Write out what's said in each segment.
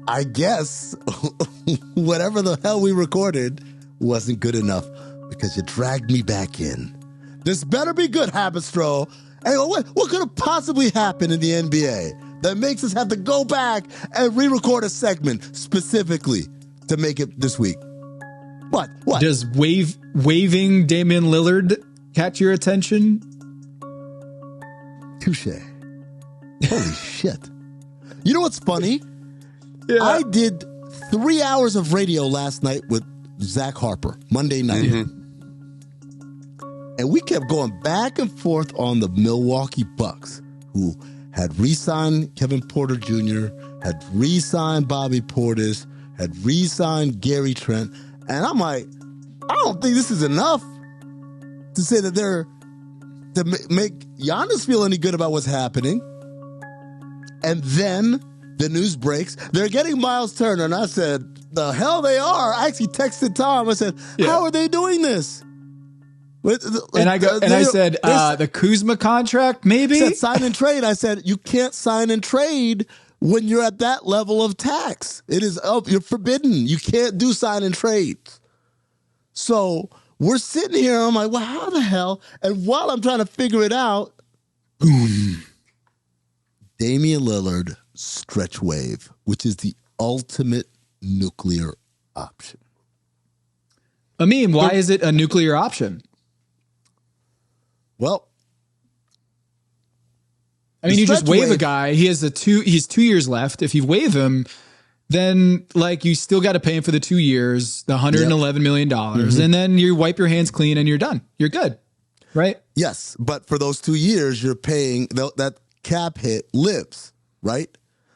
I guess whatever the hell we recorded wasn't good enough because you dragged me back in. This better be good, Haberstroh. Hey, what could have possibly happened in the NBA that makes us have to go back and re-record a segment specifically to make it this week? What? Does waiving Damian Lillard catch your attention? Touche. Holy shit. You know what's funny? Yeah. I did 3 hours of radio last night with Zach Harper, Monday night. Mm-hmm. And we kept going back and forth on the Milwaukee Bucks, who had re-signed Kevin Porter Jr., had re-signed Bobby Portis, had re-signed Gary Trent. And I'm like, I don't think this is enough to say that they're to make Giannis feel any good about what's happening. And then the news breaks. They're getting Myles Turner. And I said, the hell they are. I actually texted Tom. I said, how are they doing this? And I said, the Kuzma contract, maybe? Said sign and trade. I said, you can't sign and trade when you're at that level of tax. It is you're forbidden. You can't do sign and trades. So we're sitting here. I'm like, well, how the hell? And while I'm trying to figure it out, boom, Damian Lillard stretch wave, which is the ultimate nuclear option. Amin, why is it a nuclear option? Well, I mean, you just waive a guy. He's 2 years left. If you waive him, then like you still got to pay him for the 2 years, the $111 million, and then you wipe your hands clean and you're done. You're good, right? Yes, but for those 2 years, you're paying that cap hit lives, right?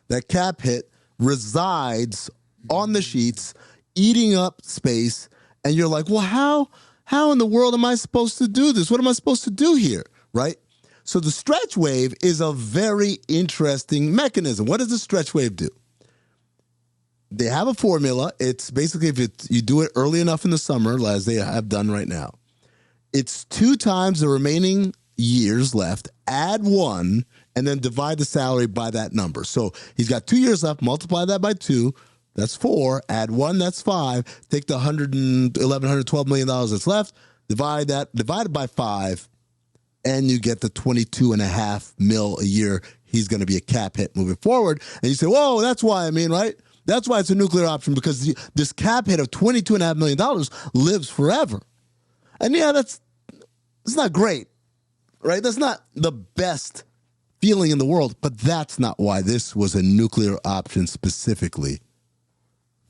That cap hit resides on the sheets, eating up space, and you're like, well, how in the world am I supposed to do this? What am I supposed to do here, right? So the stretch wave is a very interesting mechanism. What does the stretch wave do? They have a formula. It's basically if you do it early enough in the summer, as they have done right now, it's 2 times the remaining years left, add 1, and then divide the salary by that number. So he's got 2 years left, multiply that by 2, that's 4, add 1, that's 5, take the $112 million that's left, divided by 5, and you get the $22.5 million a year. He's going to be a cap hit moving forward. And you say, whoa, that's why, I mean, right? That's why it's a nuclear option, because this cap hit of $22.5 million lives forever. And yeah, it's not great, right? That's not the best feeling in the world, but that's not why this was a nuclear option specifically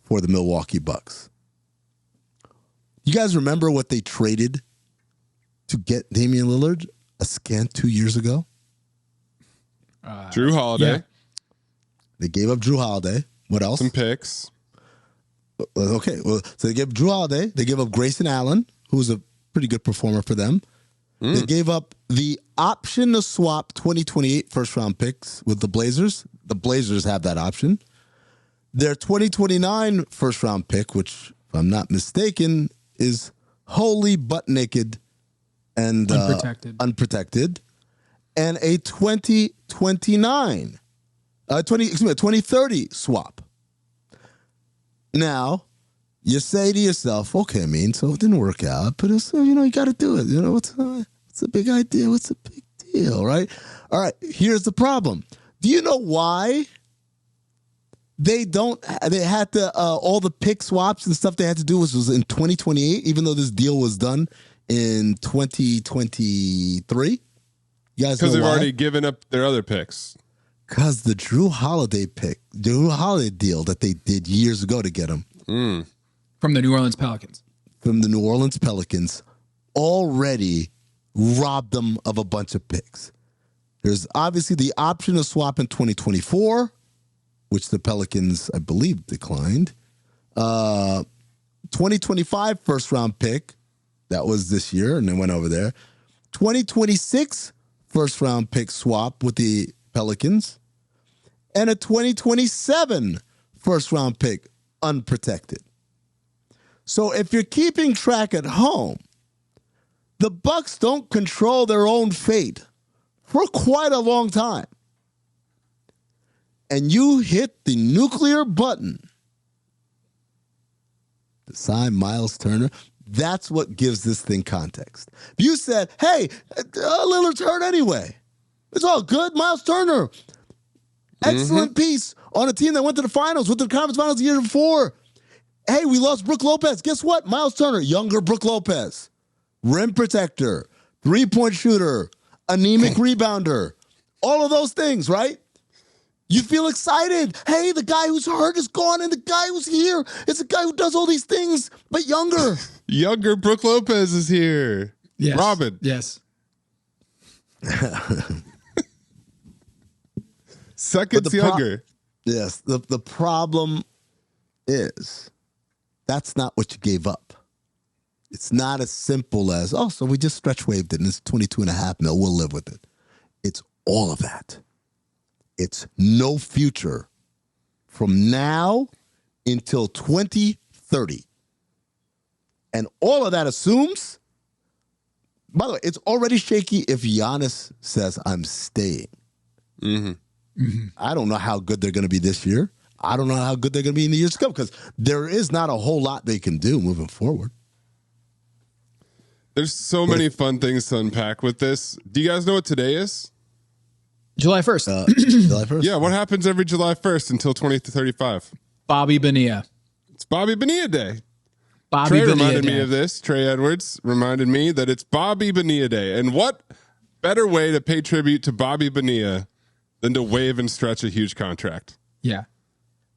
for the Milwaukee Bucks. You guys remember what they traded to get Damian Lillard a scant 2 years ago? Drew Holiday. Yeah. They gave up Drew Holiday. What else? Some picks. Okay, well, so they gave Drew Holiday. They gave up Grayson Allen, who was a pretty good performer for them. They gave up the option to swap 2028 first-round picks with the Blazers. The Blazers have that option. Their 2029 first-round pick, which, if I'm not mistaken, is wholly butt-naked and unprotected, and a 2030 swap. Now, you say to yourself, okay, I mean, so it didn't work out, but it's, you got to do it. What's the big idea? What's the big deal, right? All right, here's the problem. Do you know why they had to, all the pick swaps and stuff they had to do was in 2028, even though this deal was done in 2023? You guys know because they've why? already given up their other picks. Because the Drew Holiday deal that they did years ago to get him. From the New Orleans Pelicans. Already robbed them of a bunch of picks. There's obviously the option of swap in 2024, which the Pelicans, I believe, declined. 2025 first-round pick, that was this year, and they went over there. 2026 first-round pick swap with the Pelicans, and a 2027 first-round pick unprotected. So if you're keeping track at home, the Bucks don't control their own fate for quite a long time. and you hit the nuclear button to sign Myles Turner, that's what gives this thing context. If you said, hey, Lillard's hurt anyway. It's all good. Myles Turner, excellent piece on a team that went to the finals, went to the conference finals the year before. Hey, we lost Brook Lopez. Guess what? Myles Turner, younger Brook Lopez, rim protector, three-point shooter, anemic rebounder, all of those things, right? You feel excited. Hey, the guy who's hurt is gone, and the guy who's here is a guy who does all these things, but younger. Younger Brook Lopez is here. Yes. Robin. Yes. Seconds younger. Yes. The problem is that's not what you gave up. It's not as simple as, oh, so we just stretch waived it and it's $22.5 million. We'll live with it. It's all of that. It's no future from now until 2030. And all of that assumes, by the way, it's already shaky if Giannis says, I'm staying. I don't know how good they're going to be this year. I don't know how good they're going to be in the years to come because there is not a whole lot they can do moving forward. There's so many fun things to unpack with this. Do you guys know what today is? July 1st. July 1st. Yeah, what happens every July 1st until 2035? Bobby Bonilla. It's Bobby Bonilla Day. Bobby Trey Bonilla reminded Day. me of this. Trey Edwards reminded me that it's Bobby Bonilla Day. And what better way to pay tribute to Bobby Bonilla than to waive and stretch a huge contract? Yeah.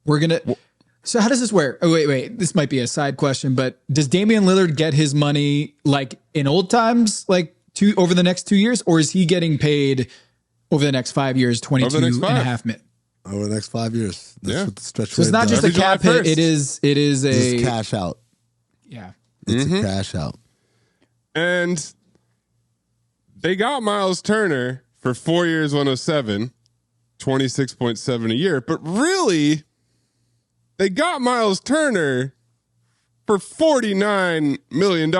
We're going to... So how does this work? Oh, wait. This might be a side question, but does Damian Lillard get his money like in old times, like over the next 2 years? Or is he getting paid over the next 5 years, $22.5 million? Over the next 5 years. That's what the stretch So it's not just a cap hit. It is a cash out. Yeah. It's a cash out. And they got Myles Turner for 4 years, 107, 26.7 a year. But really, they got Myles Turner for $49 million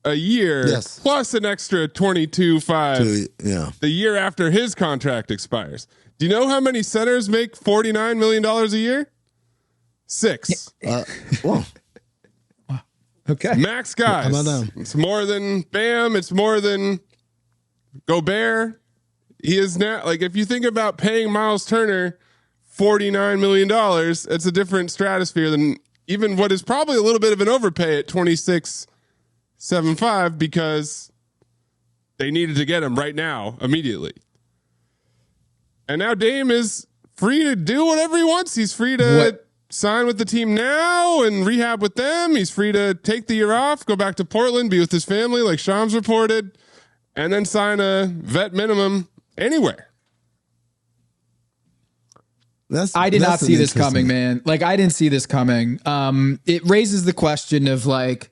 a year, plus an extra 22.5 the year after his contract expires. Do you know how many centers make $49 million a year? 6. Well, okay. Max guys. How about them? It's more than Bam. It's more than Gobert. He is now, like, if you think about paying Myles Turner $49 million, it's a different stratosphere than even what is probably a little bit of an overpay at 26.75 because they needed to get him right now, immediately. And now Dame is free to do whatever he wants. He's free to sign with the team now and rehab with them. He's free to take the year off, go back to Portland, be with his family like Shams reported, and then sign a vet minimum anywhere. I did not see this coming, man. Like, I didn't see this coming. It raises the question of, like,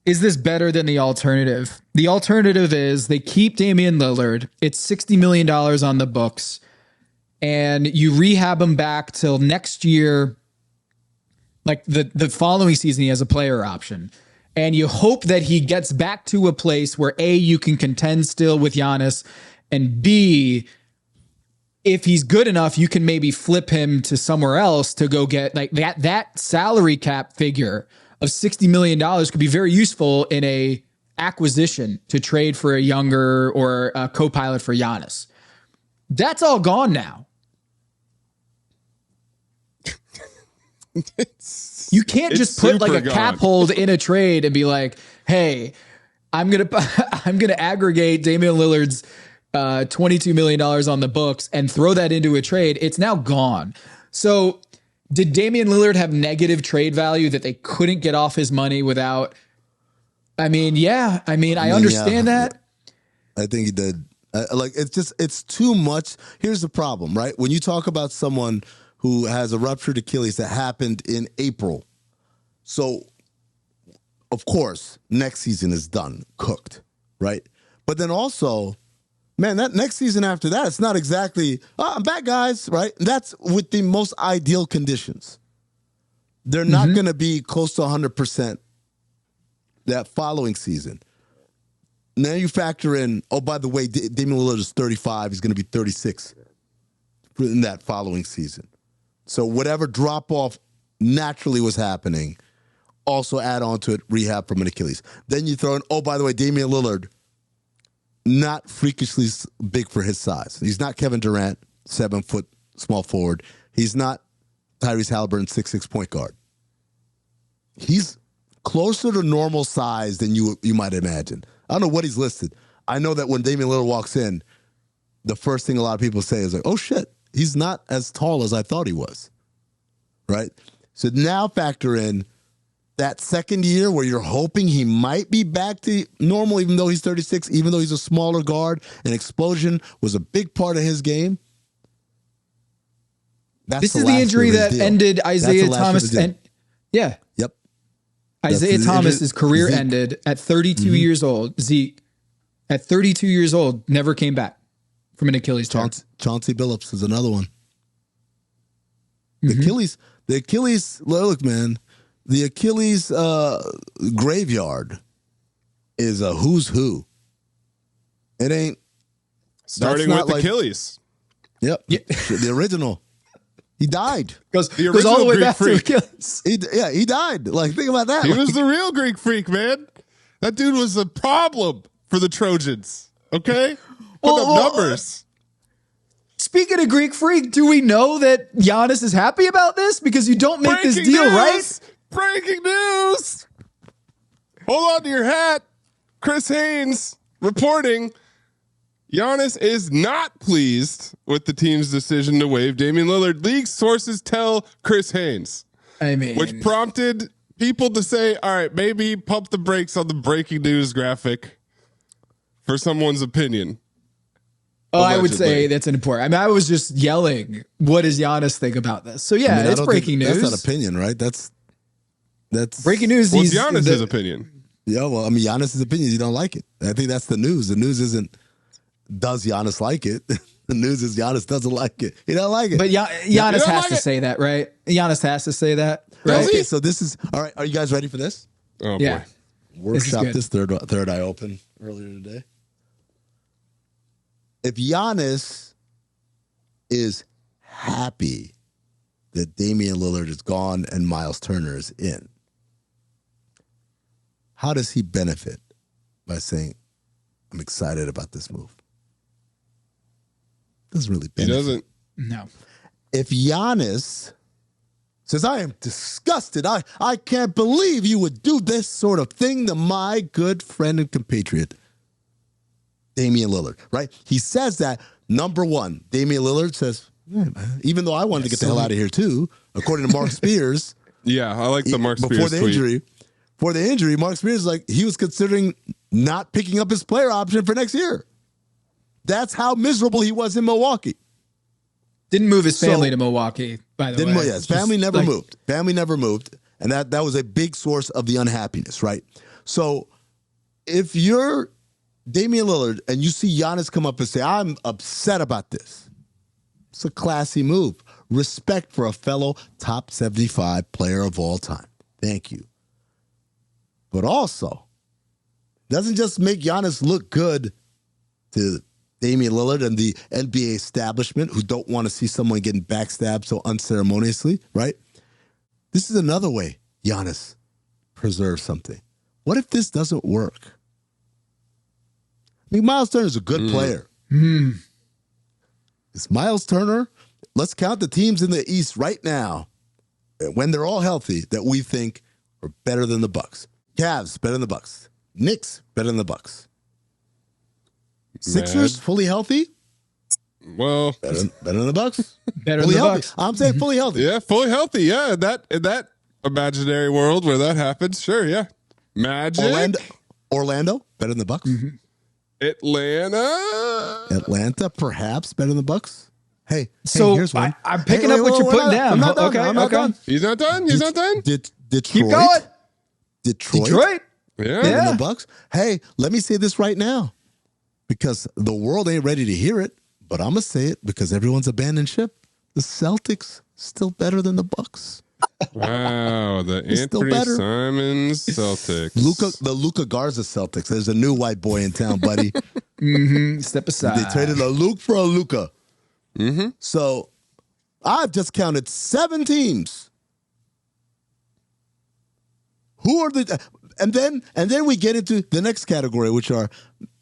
is this better than the alternative? The alternative is they keep Damian Lillard. It's $60 million on the books. And you rehab him back till next year. Like the following season, he has a player option. And you hope that he gets back to a place where A, you can contend still with Giannis, and B, if he's good enough, you can maybe flip him to somewhere else to go get like that salary cap figure of $60 million could be very useful in a acquisition to trade for a younger or a co-pilot for Giannis. That's all gone now. You can't just put like a cap hold in a trade and be like, hey, I'm gonna aggregate Damian Lillard's $22 million on the books and throw that into a trade. It's now gone. So did Damian Lillard have negative trade value that they couldn't get off his money without? I mean, yeah. I understand that. I think he did. Like, it's too much. Here's the problem, right? When you talk about someone who has a ruptured Achilles that happened in April. So, of course, next season is done, cooked, right? But then also, man, that next season after that, it's not exactly, I'm back, guys, right? That's with the most ideal conditions. They're not going to be close to 100% that following season. Now you factor in, oh, by the way, Damian Lillard is 35. He's going to be 36 in that following season. So whatever drop-off naturally was happening, also add on to it rehab from an Achilles. Then you throw in, oh, by the way, Damian Lillard, not freakishly big for his size. He's not Kevin Durant, 7-foot small forward. He's not Tyrese Halliburton, 6'6" point guard. He's closer to normal size than you might imagine. I don't know what he's listed. I know that when Damian Lillard walks in, the first thing a lot of people say is like, oh, shit, he's not as tall as I thought he was, right? So now factor in that second year where you're hoping he might be back to normal, even though he's 36, even though he's a smaller guard, and explosion was a big part of his game. This is the injury that ended Isaiah Thomas. Yeah. Yep. Isaiah Thomas's career ended at 32 years old. Zeke, at 32 years old, never came back from an Achilles tear. Chauncey Billups is another one. The Achilles, look, man, the Achilles graveyard is a who's who. It ain't. Starting with Achilles. Yep. Yeah. The original. He died. Goes all the way back to Achilles. He died. Like, think about that. He was the real Greek freak, man. That dude was a problem for the Trojans. Okay? Put up numbers. Speaking of Greek freak, do we know that Giannis is happy about this? Because you don't make this deal, right? Breaking news. Hold on to your hat. Chris Haynes reporting Giannis is not pleased with the team's decision to waive Damian Lillard. League sources tell Chris Haynes. I mean, which prompted people to say, all right, maybe pump the brakes on the breaking news graphic for someone's opinion. Oh, allegedly. I would say that's an important. I mean, I was just yelling, what does Giannis think about this? So yeah, it's breaking news. That's not opinion, right? That's breaking news. Well, it's Giannis' opinion. Yeah, well, I mean, Giannis' opinion, you don't like it. I think that's the news. The news isn't, does Giannis like it? The news is Giannis doesn't like it. He don't like it. But Giannis has to say that, right? Giannis has to say that, right? Okay, so this is, all right, are you guys ready for this? Oh, yeah. Boy. Workshopped this third eye open earlier today. If Giannis is happy that Damian Lillard is gone and Myles Turner is in, how does he benefit by saying, I'm excited about this move? Doesn't really benefit. He doesn't. No. If Giannis says, I am disgusted, I can't believe you would do this sort of thing to my good friend and compatriot, Damian Lillard, right? He says that, number one, Damian Lillard says, even though I wanted to get the hell out of here too, according to Mark Spears. Yeah, I like the Mark Spears before the injury, Mark Spears, like, he was considering not picking up his player option for next year. That's how miserable he was in Milwaukee. Didn't move his family to Milwaukee, by the way. His family never moved. Family never moved. And that was a big source of the unhappiness, right? So if you're Damian Lillard and you see Giannis come up and say, I'm upset about this, it's a classy move. Respect for a fellow top 75 player of all time. Thank you. But also, doesn't just make Giannis look good to Damian Lillard and the NBA establishment who don't want to see someone getting backstabbed so unceremoniously, right? This is another way Giannis preserves something. What if this doesn't work? I mean, Myles Turner is a good player. It's Myles Turner. Let's count the teams in the East right now, when they're all healthy, that we think are better than the Bucks. Cavs, better than the Bucks. Knicks, better than the Bucks. Sixers, fully healthy? Well, better than the Bucks. Better than the Bucks. I'm saying fully healthy. Yeah, fully healthy. Yeah, in that imaginary world where that happens, sure, yeah. Magic. Orlando, better than the Bucks. Mm-hmm. Atlanta, perhaps better than the Bucks. Hey, here's one. I'm picking up what you're putting down. I'm not done. He's not done. He's not done. Detroit. Keep going. Detroit. Yeah. Better than the Bucks. Hey, let me say this right now, because the world ain't ready to hear it, but I'm gonna say it because everyone's abandoned ship. The Celtics still better than the Bucks. Wow, the Anthony Simons Celtics. The Luka Garza Celtics. There's a new white boy in town, buddy. Step aside. They traded a Luke for a Luka. Mm-hmm. So I've just counted 7 teams. Who are the and then we get into the next category, which are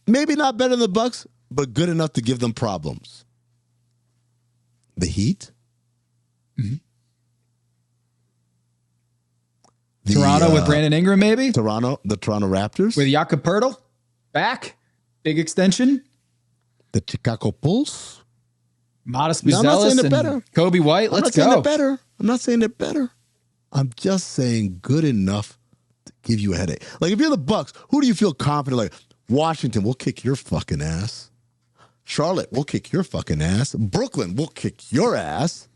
maybe not better than the Bucks, but good enough to give them problems. The Heat. Mm-hmm. Toronto with Brandon Ingram, maybe? The Toronto Raptors. With Jakob Poeltl back. Big extension. The Chicago Bulls. Modest Buzelis and better. Kobe White. Let's go. I'm not saying they're better. I'm just saying good enough to give you a headache. Like, if you're the Bucks, who do you feel confident? Like, Washington, we'll kick your fucking ass. Charlotte, we'll kick your fucking ass. Brooklyn, we'll kick your ass.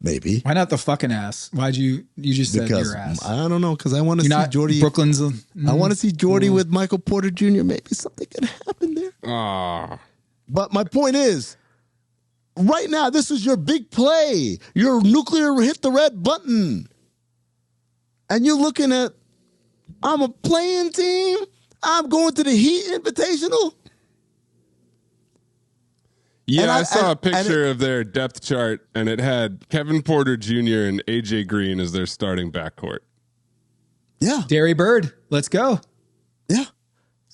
Maybe. Why not the fucking ass? Why'd you just said your ass? I don't know, because I want to see Jordy. Brooklyn's. I want to see Jordy with Michael Porter Jr. Maybe something can happen there. But my point is, right now, this is your big play. Your nuclear hit the red button. And you're looking at, I'm a playing team. I'm going to the Heat Invitational. Yeah, I saw a picture of their depth chart, and it had Kevin Porter Jr. and AJ Green as their starting backcourt. Yeah. Derry Bird, let's go. Yeah.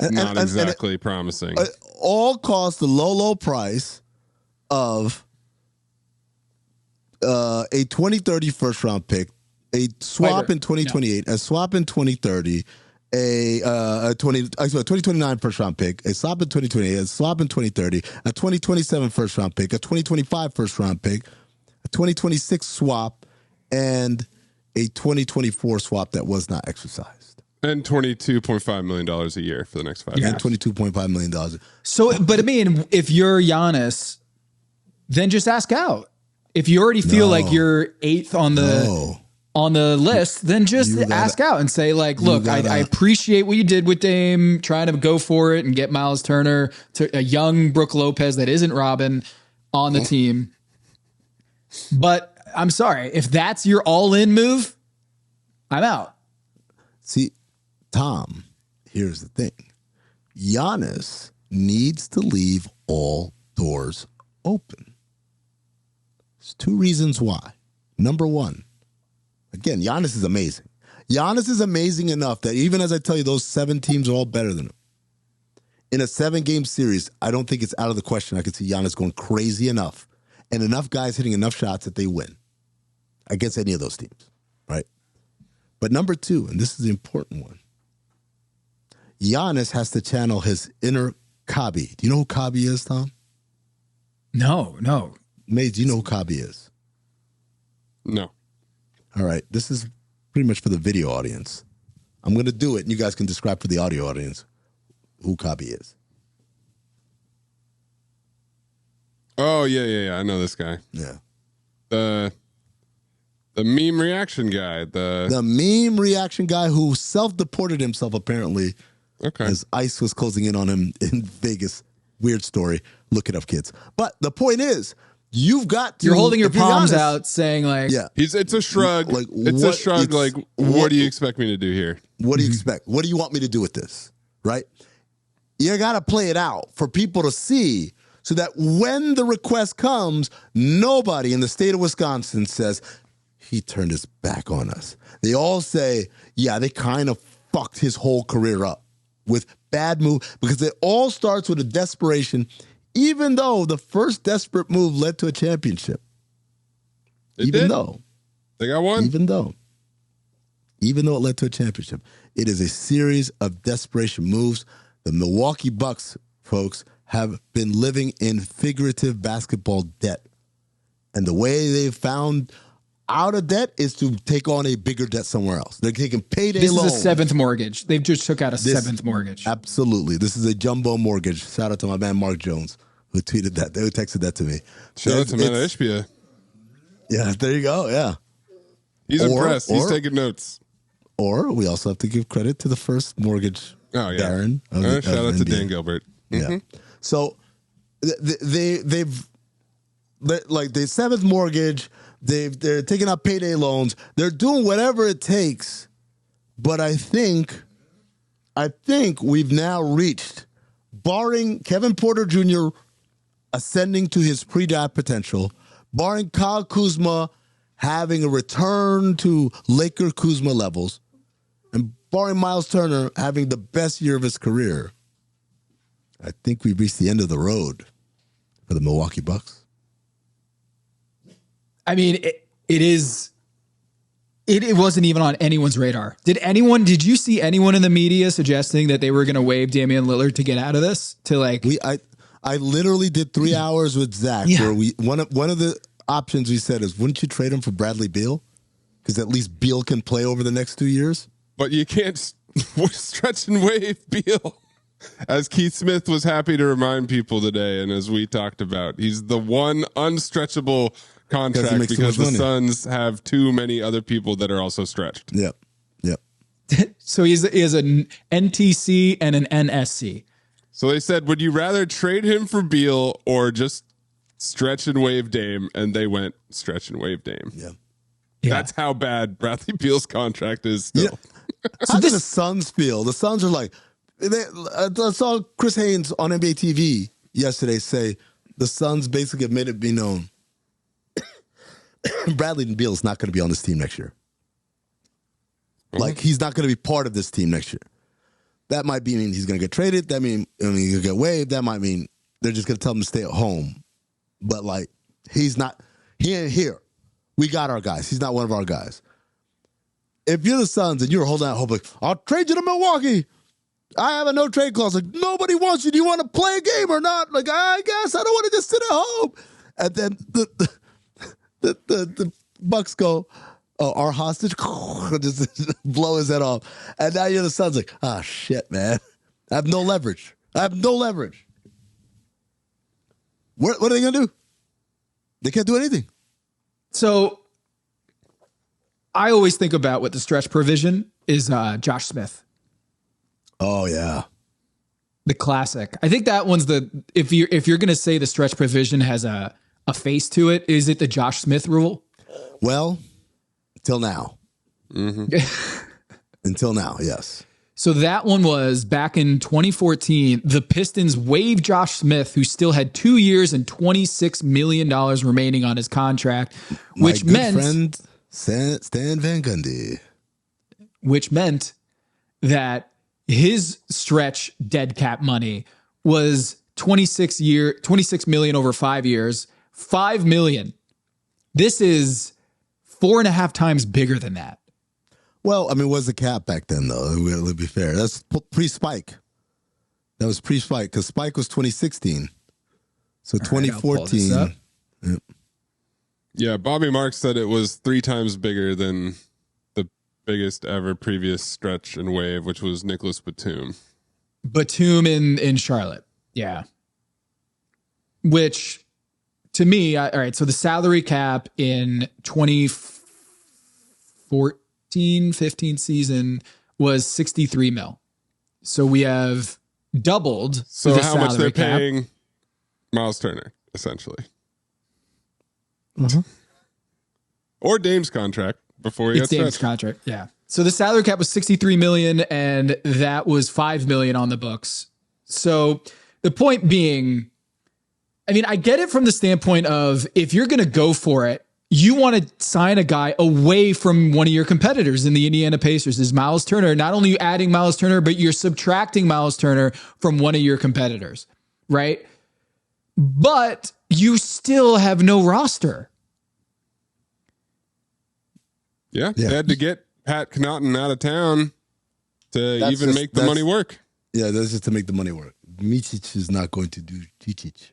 Not exactly promising. All cost the low price of a 2030 first round pick, a swap in 2028, a swap in 2030, a 2029 first round pick, a swap in 2028, a swap in 2030, a 2027 first round pick, a 2025 first round pick, a 2026 swap, and a 2024 swap that was not exercised. And $22.5 million a year for the next 5 years. And $22.5 million. So, but I mean, if you're Giannis, then just ask out. If you already feel like you're 8th on the list, then just ask out and say, like, look, I appreciate what you did with Dame, trying to go for it and get Myles Turner, to a young Brook Lopez that isn't Robin on the team. But I'm sorry, if that's your all-in move, I'm out. See, Tom, here's the thing. Giannis needs to leave all doors open. There's 2 reasons why. Number 1, again, Giannis is amazing. Giannis is amazing enough that even as I tell you, those 7 teams are all better than him. In a 7-game series, I don't think it's out of the question. I could see Giannis going crazy enough and enough guys hitting enough shots that they win against any of those teams, right? But number 2, and this is the important one, Giannis has to channel his inner Kabi. Do you know who Kabi is, Tom? No. Maze, do you know who Kabi is? No. All right. This is pretty much for the video audience. I'm going to do it, and you guys can describe for the audio audience who Kabi is. Oh, yeah. I know this guy. Yeah. The meme reaction guy. The meme reaction guy who self-deported himself, apparently, okay, as ICE was closing in on him in Vegas. Weird story. Look it up, kids. But the point is, you've got to... You're holding your palms out saying, like... Yeah. It's a shrug. Like, it's a shrug. Like, what do you expect me to do here? What do you expect? What do you want me to do with this? Right? You got to play it out for people to see so that when the request comes, nobody in the state of Wisconsin says, he turned his back on us. They all say, yeah, they kind of fucked his whole career up with bad move, because it all starts with a desperation, even though the first desperate move led to a championship. They got one. Even though it led to a championship, it is a series of desperation moves. The Milwaukee Bucks, folks, have been living in figurative basketball debt. And the way they've found out of debt is to take on a bigger debt somewhere else. They're taking payday loans. This is a 7th mortgage. They've just took out a 7th mortgage. Absolutely. This is a jumbo mortgage. Shout out to my man Mark Jones, who tweeted that. Who texted that to me. Shout out to Matt Ishbia. Yeah, there you go. Yeah. He's impressed. He's taking notes. Or we also have to give credit to the first mortgage baron. Shout out to Dan Gilbert. Mm-hmm. Yeah. So they've like the 7th mortgage. They're taking out payday loans. They're doing whatever it takes. But I think we've now reached, barring Kevin Porter Jr. ascending to his pre-draft potential, barring Kyle Kuzma having a return to Laker Kuzma levels, and barring Myles Turner having the best year of his career, I think we've reached the end of the road for the Milwaukee Bucks. I mean, it wasn't even on anyone's radar. Did you see anyone in the media suggesting that they were going to waive Damian Lillard to get out of this? I literally did 3 hours with Zach where one of the options we said is, wouldn't you trade him for Bradley Beal? Because at least Beal can play over the next 2 years. But you can't stretch and waive Beal. As Keith Smith was happy to remind people today, and as we talked about, he's the one unstretchable contract because the Suns have too many other people that are also stretched. Yep. So he has an NTC and an NSC. So they said, would you rather trade him for Beal or just stretch and waive Dame? And they went stretch and waive Dame. Yeah. That's how bad Bradley Beal's contract is still. Yeah. How do the Suns feel? The Suns are like, I saw Chris Haynes on NBA TV yesterday say the Suns basically have made it be known Bradley Beal is not going to be on this team next year. Like, he's not going to be part of this team next year. That might mean he's going to get traded. That mean he's going to get waived. That might mean they're just going to tell him to stay at home. But, like, he ain't here. We got our guys. He's not one of our guys. If you're the Suns and you're holding out hope, like, I'll trade you to Milwaukee. I have a no trade clause. Like, nobody wants you. Do you want to play a game or not? Like, I guess I don't want to just sit at home. And then the Bucks go, oh, our hostage, just blow his head off. And now you're the Suns like, shit, man. I have no leverage. What are they going to do? They can't do anything. So I always think about what the stretch provision is Josh Smith. Oh, yeah. The classic. I think that one's if you're going to say the stretch provision has a face to it, is it the Josh Smith rule? Well, till now. Mm-hmm. Until now, yes. So that one was back in 2014. The Pistons waived Josh Smith, who still had 2 years and $26 million remaining on his contract, which meant friend Stan Van Gundy. Which meant that his stretch dead cap money was 26 million over 5 years, $5 million. This is 4.5 times bigger than that. Well, I mean, was the cap back then, though? Let's be fair. That's pre-Spike. That was pre-Spike, because Spike was 2016. So 2014. Yeah, Bobby Marks said it was 3 times bigger than the biggest ever previous stretch and wave, which was Nicholas Batum. Batum in Charlotte. Yeah. Which, to me, all right, so the salary cap in 2014-15 season was 63 mil. So we have doubled. So the how much they're cap. paying Myles Turner, essentially. Mm-hmm. Or Dame's contract before he got Dame's stretched. contract, yeah. So the salary cap was 63 million, and that was 5 million on the books. So the point being, I mean, I get it from the standpoint of if you're going to go for it, you want to sign a guy away from one of your competitors in the Indiana Pacers. Is Myles Turner. Not only are you adding Myles Turner, but you're subtracting Myles Turner from one of your competitors, right? But you still have no roster. Yeah, they had to get Pat Connaughton out of town to make the money work. Yeah, that's just to make the money work. Micic is not going to do Cicic.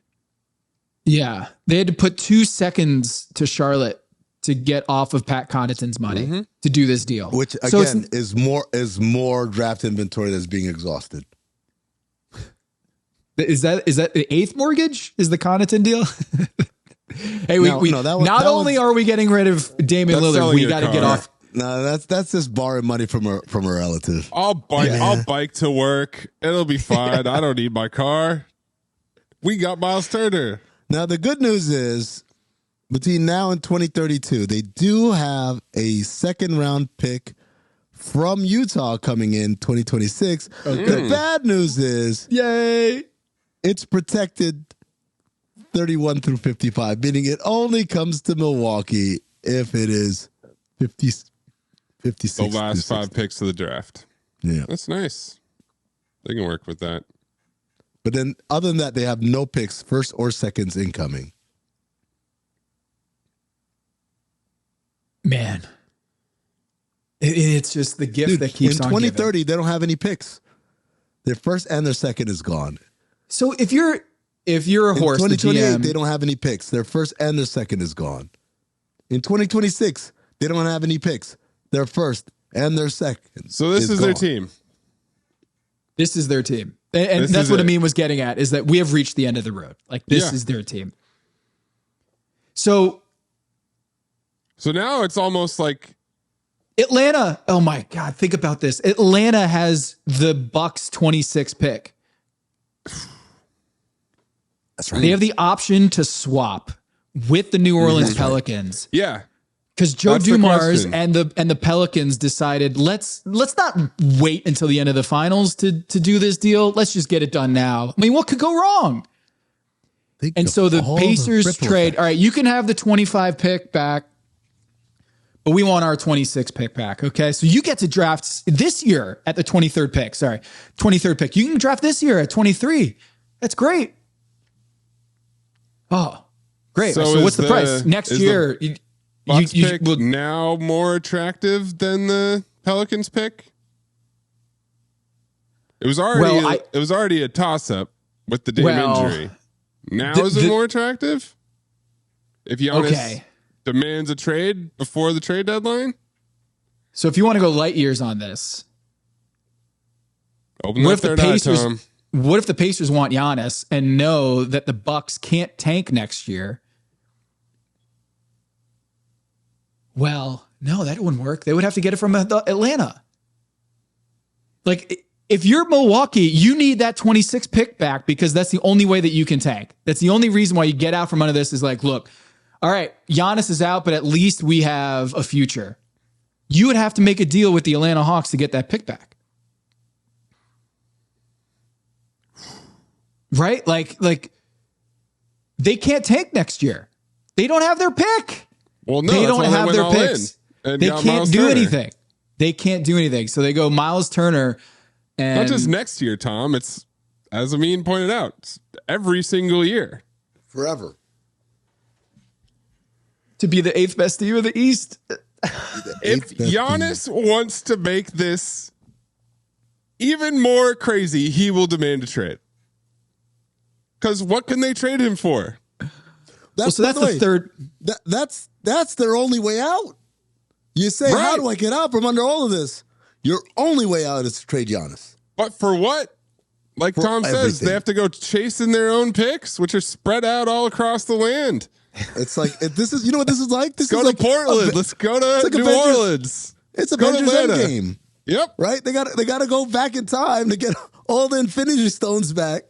Yeah, they had to put 2 seconds to Charlotte to get off of Pat Connaughton's money to do this deal. Which, again, is more draft inventory that's being exhausted. Is that the 8th mortgage? Is the Connaughton deal? Hey, not only are we getting rid of Damian Lillard, we got to get off. No, that's just borrowing money from a relative. I'll bike to work. It'll be fine. I don't need my car. We got Myles Turner. Now the good news is, between now and 2032, they do have a 2nd round pick from Utah coming in 2026. Okay. The bad news is, yay, it's protected 31 through 55, meaning it only comes to Milwaukee if it is 50, 56. The last 5 picks of the draft. Yeah. That's nice. They can work with that. But then other than that, they have no picks, first or seconds incoming. Man. It's just the gift that keeps on giving. In 2030, giving. they don't have any picks. Their first and their second is gone. So if you're a horse, in 2028, the GM, they don't have any picks. Their first and their second is gone. In 2026, they don't have any picks. Their first and their second. So this is gone. their team. This is their team. And that's what Amin was getting at, is that we have reached the end of the road. Like, this is their team. So now it's almost like Atlanta, oh my God, think about this. Atlanta has the Bucks 26 pick. That's right. They have the option to swap with the New Orleans Pelicans. Yeah. Because Joe That's the Dumars question. and the Pelicans decided, let's not wait until the end of the finals to do this deal. Let's just get it done now. I mean, what could go wrong? And so the Pacers trade. All right, you can have the 25 pick back, but we want our 26 pick back. Okay, so you get to draft this year at the 23rd pick. Sorry, 23rd pick. You can draft this year at 23. That's great. Oh, great. So what's the price next year? Bucks pick now more attractive than the Pelicans pick? It was already a toss up with the Dame injury. Now is it more attractive? If Giannis demands a trade before the trade deadline? So if you want to go light years on this, what if the Pacers want Giannis and know that the Bucks can't tank next year? Well, no, that wouldn't work. They would have to get it from Atlanta. Like, if you're Milwaukee, you need that 26 pick back because that's the only way that you can tank. That's the only reason why you get out from under this is like, look, all right, Giannis is out, but at least we have a future. You would have to make a deal with the Atlanta Hawks to get that pick back. Right? Like they can't tank next year. They don't have their pick. Well, no, they don't have their picks. They can't do anything. They can't do anything. So they go Myles Turner. And not just next year, Tom. It's, as Amin pointed out, it's every single year. Forever. To be the 8th best team of the East. If Giannis wants to make this even more crazy, he will demand a trade. Because what can they trade him for? That's the third. That's their only way out. You say, how do I get out from under all of this? Your only way out is to trade Giannis. But for what? Like Tom says, they have to go chasing their own picks, which are spread out all across the land. It's like, this is, you know what this is like? This go is to like Portland. Let's go to New Orleans. It's Avengers Endgame. Yep. Right? They got to go back in time to get all the Infinity Stones back.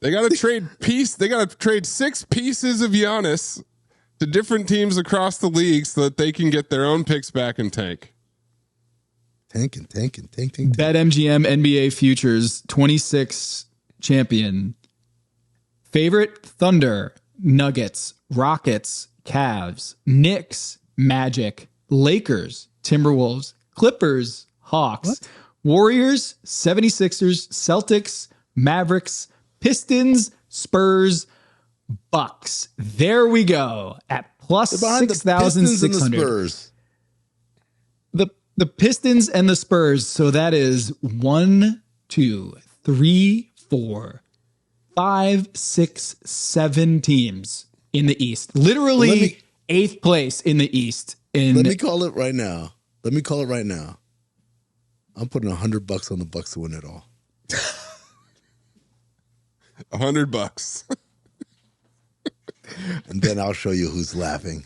They got to trade They got to trade 6 pieces of Giannis to different teams across the league so that they can get their own picks back and tank. Tanking. BetMGM NBA Futures 26 champion. Favorite: Thunder, Nuggets, Rockets, Cavs, Knicks, Magic, Lakers, Timberwolves, Clippers, Hawks, Warriors, 76ers, Celtics, Mavericks, Pistons, Spurs, Bucks. There we go at plus 6,600. The Pistons and the Spurs. So that is 1, 2, 3, 4, 5, 6, 7 teams in the East. Literally 8th place in the East. Let me call it right now. I'm putting $100 on the Bucks to win it all. $100. And then I'll show you who's laughing.